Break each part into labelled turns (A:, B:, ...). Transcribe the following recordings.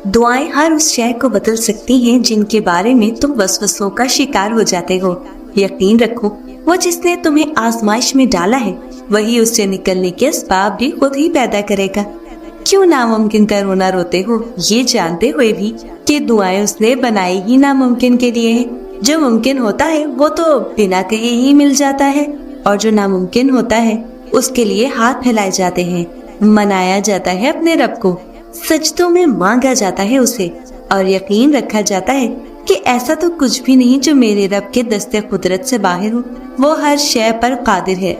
A: दुआएं हर उस शय को बदल सकती हैं जिनके बारे में तुम वसवसों का शिकार हो जाते हो। यकीन रखो, वो जिसने तुम्हें आजमाइश में डाला है वही उससे निकलने के असबाब भी खुद ही पैदा करेगा। क्यों नामुमकिन का रोना रोते हो, ये जानते हुए भी कि दुआएं उसने बनाई ही नामुमकिन के लिए है। जो मुमकिन होता है वो तो बिना कहे ही मिल जाता है, और जो नामुमकिन होता है उसके लिए हाथ फैलाए जाते हैं, मनाया जाता है अपने रब को, सजदों में मांगा जाता है उसे, और यकीन रखा जाता है कि ऐसा तो कुछ भी नहीं जो मेरे रब के दस्ते कुदरत से बाहर हो। वो हर शय पर कादिर है।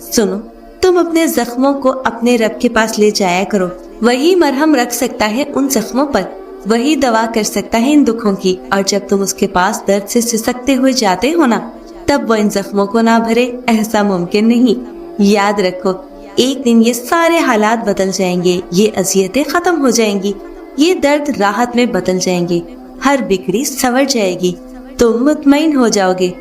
A: सुनो, तुम अपने जख्मों को अपने रब के पास ले जाया करो। वही मरहम रख सकता है उन जख्मों पर, वही दवा कर सकता है इन दुखों की। और जब तुम उसके पास दर्द से सिसकते हुए जाते हो ना, तब वो इन जख्मों को ना भरे, ऐसा मुमकिन नहीं। याद रखो, एक दिन ये सारे हालात बदल जाएंगे, ये अजियतें खत्म हो जाएंगी, ये दर्द राहत में बदल जाएंगे, हर बिगड़ी संवर जाएगी, तुम मुतमईन हो जाओगे।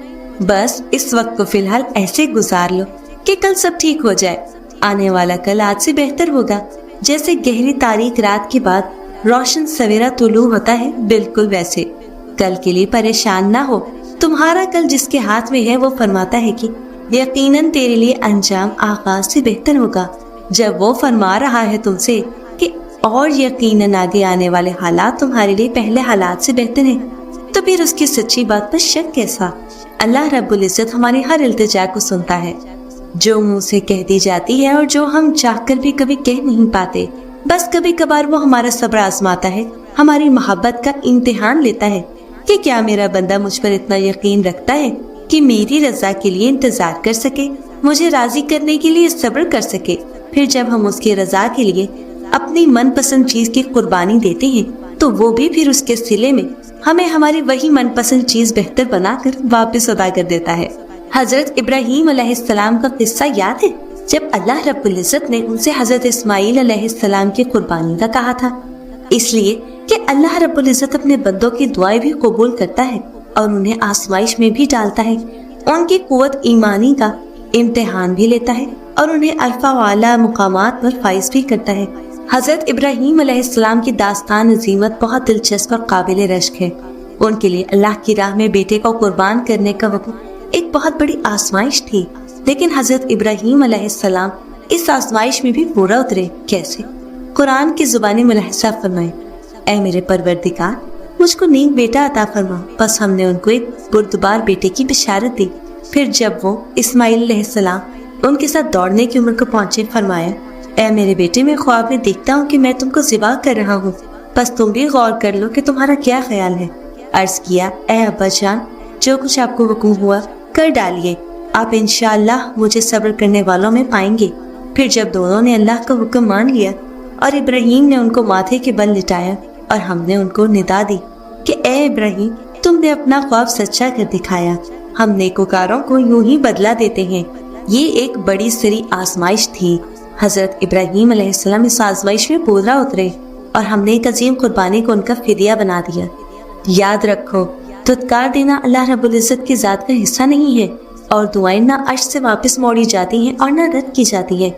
A: बस इस वक्त को फिलहाल ऐसे गुजार लो कि कल सब ठीक हो जाए। आने वाला कल आज से बेहतर होगा। जैसे गहरी तारीख रात के बाद रोशन सवेरा तुलू होता है, बिल्कुल वैसे कल के लिए परेशान ना हो। तुम्हारा कल जिसके हाथ में है वो फरमाता है कि यकीनन तेरे लिए अंजाम आगाज से बेहतर होगा। जब वो फरमा रहा है तुमसे कि और यकीनन आगे आने वाले हालात तुम्हारे लिए पहले हालात से बेहतर हैं, तो फिर उसकी सच्ची बात पर शक कैसा। अल्लाह रब्बुल इज्जत हमारी हर इल्तिजा को सुनता है, जो मुंह से कह दी जाती है और जो हम चाहकर भी कभी कह नहीं पाते। बस कभी कभार वो हमारा सब्र आजमाता है, हमारी मोहब्बत का इम्तिहान लेता है कि क्या मेरा बंदा मुझ पर इतना यकीन रखता है कि मेरी रजा के लिए इंतजार कर सके, मुझे राजी करने के लिए सब्र कर सके। फिर जब हम उसकी रजा के लिए अपनी मनपसंद चीज की कुर्बानी देते हैं, तो वो भी फिर उसके सिले में हमें हमारी वही मनपसंद चीज बेहतर बनाकर वापस अदा कर देता है। हजरत इब्राहीम अलैहिस्सलाम का किस्सा याद है, जब अल्लाह रब्बुल इज्जत ने उनसे हजरत इस्माईल अलैहिस्सलाम की कुर्बानी का कहा था, इसलिए कि अल्लाह रब्बुल इज्जत अपने बंदों की दुआएं भी कबूल करता है और उन्हें आजमाइश में भी डालता है, उनकी कुव्वत ईमानी का इम्तिहान भी लेता है और उन्हें अल्फा वाला मुकामात पर फाइज भी करता है। हजरत इब्राहीम अलैहिस्सलाम की दास्तान अजीमत बहुत दिलचस्प और काबिल रश्क है। उनके लिए अल्लाह की राह में बेटे को कुर्बान करने का हुक्म एक बहुत बड़ी आजमाइश थी, लेकिन हजरत इब्राहीम अलैहिस्सलाम इस आजमाइश में भी पूरा उतरे। कैसे? कुरान की जुबानी मुलाहिजा फरमाए, ऐ मेरे परवरदिगार, मुझको नेक बेटा अता फरमा। बस हमने उनको एक बुर्दबार बेटे की बिशारत दी। फिर जब वो इस्माइल अलैहिस्सलाम उनके साथ दौड़ने की उम्र को पहुंचे, फरमाया, ऐ मेरे बेटे, मैं ख्वाब में देखता हूँ कि मैं तुमको ज़िबा कर रहा हूँ, बस तुम भी गौर कर लो कि तुम्हारा क्या ख्याल है। अर्ज किया, ऐ अब्बा जान, जो कुछ आपको हुक्म हुआ कर डालिए, आप इंशाअल्लाह मुझे सब्र करने वालों में पाएंगे। फिर जब दोनों ने अल्लाह का हुक्म मान लिया और इब्राहीम ने उनको माथे के बल लिटाया और हमने उनको निदा दी कि ए इब्राहीम, तुमने अपना ख्वाब सच्चा कर दिखाया, हम नेकोकारों को यूं ही बदला देते हैं। ये एक बड़ी सरी आजमाइश थी। हजरत इब्राहीम अलैहिस्सलाम इस आजमाइश में पूरा उतरे और हमने एक अजीम कुर्बानी को उनका फिदिया बना दिया। याद रखो, दुत्कार देना अल्लाह रब्बुल इज्जत की जात का हिस्सा नहीं है और दुआएं ना अर्श से वापस मोड़ी जाती हैं और ना रद्द की जाती है।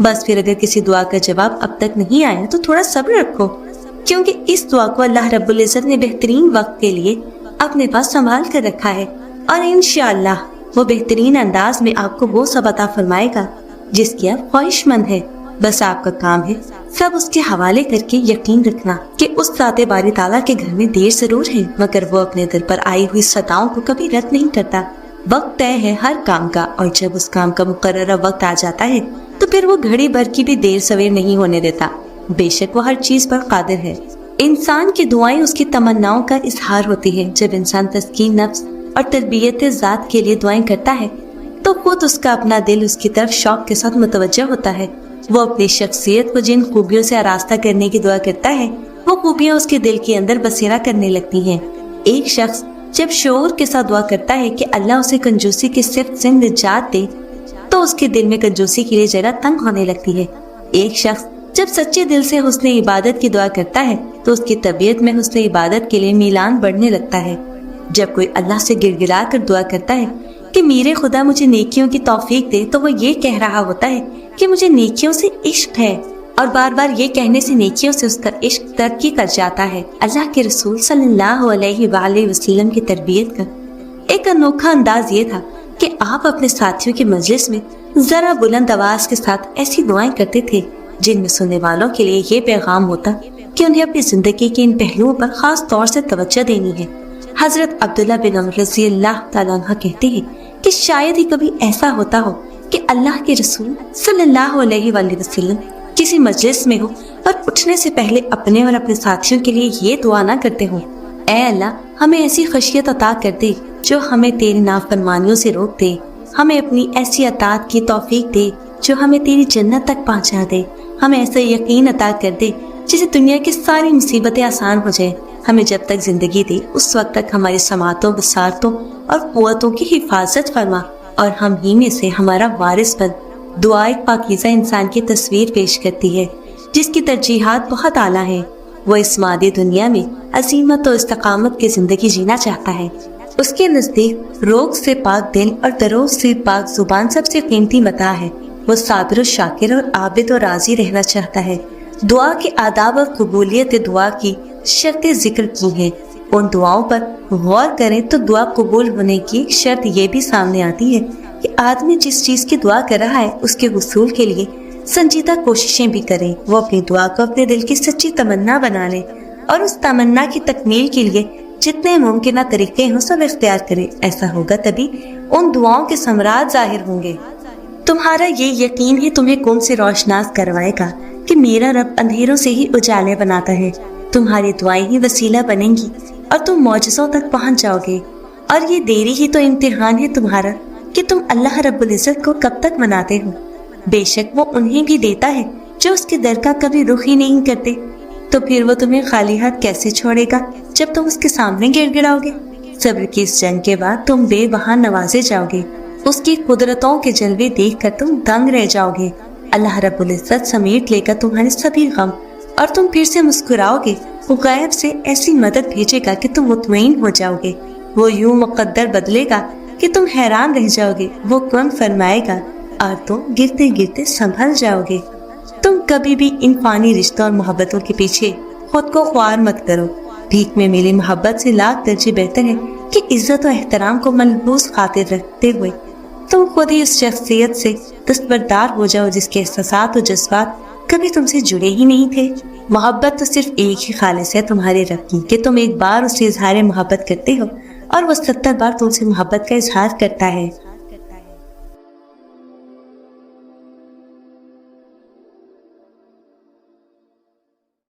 A: बस फिर अगर किसी दुआ का जवाब अब तक नहीं आया तो थोड़ा सब्र रखो, क्योंकि इस दुआ को अल्लाह रब्बुल इज्जत ने बेहतरीन वक्त के लिए अपने पास संभाल कर रखा है और इंशाअल्लाह वो बेहतरीन अंदाज में आपको वो सब अता फरमाएगा जिसकी आप ख्वाहिशमंद है। बस आपका काम है सब उसके हवाले करके यकीन रखना कि उस ज़ाते बारी ताला के घर में देर जरूर है, मगर वो अपने दिल पर आई हुई सताओं को कभी रद्द नहीं करता। वक्त तय है हर काम का, और जब उस काम का मुकर्ररा वक्त आ जाता है तो फिर वो घड़ी भर की भी देर सवेर नहीं होने देता। बेशक वो हर चीज पर कादिर है। इंसान की दुआएं उसकी तमन्नाओं का इजहार होती है। जब इंसान तस्कीन नफ्स और तरबियत ज़ात के लिए दुआएं करता है तो खुद उसका अपना दिल उसकी तरफ शौक के साथ मुतवज्जह होता है। वो अपनी शख्सियत को जिन खूबियों से आरास्ता करने की दुआ करता है, वो खूबियां उसके दिल के अंदर बसेरा करने लगती हैं। एक शख्स जब शऊर के साथ दुआ करता है कि अल्लाह उसे कंजूसी की सिफ्त से निजात दे, तो उसके दिल में कंजूसी के लिए जगह तंग होने लगती है। एक शख्स जब सच्चे दिल से हुस्न इबादत की दुआ करता है तो उसकी तबीयत में हुस्न इबादत के लिए मीलान बढ़ने लगता है। जब कोई अल्लाह से गिड़गिड़ा कर दुआ करता है कि मेरे खुदा मुझे नेकियों की तौफीक दे, तो वो ये कह रहा होता है कि मुझे नेकियों से इश्क है। اور بار بار یہ کہنے سے نیکیوں سے اس کا عشق ترقی کر جاتا ہے۔ اللہ کے رسول صلی اللہ علیہ وآلہ وسلم کی تربیت کا ایک انوکھا انداز یہ تھا کہ آپ اپنے ساتھیوں کے مجلس میں ذرا بلند آواز کے ساتھ ایسی دعائیں کرتے تھے جن میں سننے والوں کے لیے یہ پیغام ہوتا کہ انہیں اپنی زندگی کے ان پہلوؤں پر خاص طور سے توجہ دینی ہے۔ حضرت عبداللہ بن عمر رضی اللہ تعالیٰ عنہ کہتے ہیں کہ شاید ہی کبھی ایسا ہوتا ہو کہ اللہ کے رسول صلی اللہ علیہ وآلہ وسلم کسی مجلس میں ہو اور اٹھنے سے پہلے اپنے اور اپنے ساتھیوں کے لیے یہ دعا نہ کرتے ہوں، اے اللہ ہمیں ایسی خشیت عطا کر دے جو ہمیں تیری نافرمانیوں سے روک دے، ہمیں اپنی ایسی اطاعت کی توفیق دے جو ہمیں تیری جنت تک پہنچا دے، ہمیں ایسا یقین عطا کر دے جسے دنیا کی ساری مصیبتیں آسان ہو جائیں، ہمیں جب تک زندگی دے اس وقت تک ہماری سماعتوں، بصارتوں اور قوتوں کی حفاظت فرما اور ہم ہی میں سے ہمارا وارث بن۔ دعا ایک پاکیزہ انسان کی تصویر پیش کرتی ہے جس کی ترجیحات بہت اعلیٰ ہیں۔ وہ اس مادی دنیا میں عظمت و استقامت کی زندگی جینا چاہتا ہے۔ اس کے نزدیک روگ سے پاک دل اور دروغ سے پاک زبان سب سے قیمتی متاع ہے۔ وہ صابر و شاکر اور عابد و راضی رہنا چاہتا ہے۔ دعا کے آداب اور قبولیت دعا کی شرطیں ذکر کی ہیں۔ ان دعاؤں پر غور کریں تو دعا قبول ہونے کی ایک شرط یہ بھی سامنے آتی ہے کہ آدمی جس چیز کی دعا کر رہا ہے اس کے حصول کے لیے سنجیدہ کوششیں بھی کرے۔ وہ اپنی دعا کو اپنے دل کی سچی تمنا بنا لے اور اس تمنا کی تکمیل کے لیے جتنے ممکنہ طریقے ہوں سب اختیار کرے۔ ایسا ہوگا تبھی ان دعاؤں کے ثمرات ظاہر ہوں گے۔ تمہارا یہ یقین ہی تمہیں کون سے روشناس کروائے گا کہ میرا رب اندھیروں سے ہی اجالے بناتا ہے۔ تمہاری دعائیں ہی وسیلہ بنیں گی اور تم معجزوں تک پہنچ جاؤ گے۔ اور یہ دیری ہی تو امتحان ہے تمہارا کہ تم اللہ رب العزت کو کب تک مناتے ہو۔ بے شک وہ انہیں بھی دیتا ہے جو اس کے در کا کبھی رخ ہی نہیں کرتے، تو پھر وہ تمہیں خالی ہاتھ کیسے چھوڑے گا جب تم اس کے سامنے گڑ گڑاؤ گے۔ صبر کی اس جنگ کے بعد تم بے بہا نوازے جاؤ گے، اس کی قدرتوں کے جلوے دیکھ کر تم دنگ رہ جاؤ گے۔ اللہ رب العزت سمیٹ لے گا تمہارے سبھی غم اور تم پھر سے مسکراؤ گے۔ وہ غیب سے ایسی مدد بھیجے گا کہ تم مطمئن ہو جاؤ گے۔ وہ یوں مقدر بدلے گا کہ تم حیران رہ جاؤ گے۔ وہ کون فرمائے گا اور تم گرتے گرتے سنبھل جاؤ گے۔ تم کبھی بھی ان فانی رشتوں اور محبتوں کے پیچھے خود کو خوار مت کرو۔ بھیک میں ملی محبت سے لاکھ درجے بہتر ہے کہ عزت و احترام کو ملحوظ خاطر رکھتے ہوئے تم خود ہی اس شخصیت سے دستبردار ہو جاؤ جس کے احساسات و جذبات کبھی تم سے جڑے ہی نہیں تھے۔ محبت تو صرف ایک ہی خالص ہے تمہارے رب کی کہ تم ایک بار اس سے اظہار محبت کرتے ہو اور وہ 70 بار تم سے محبت کا اظہار کرتا ہے۔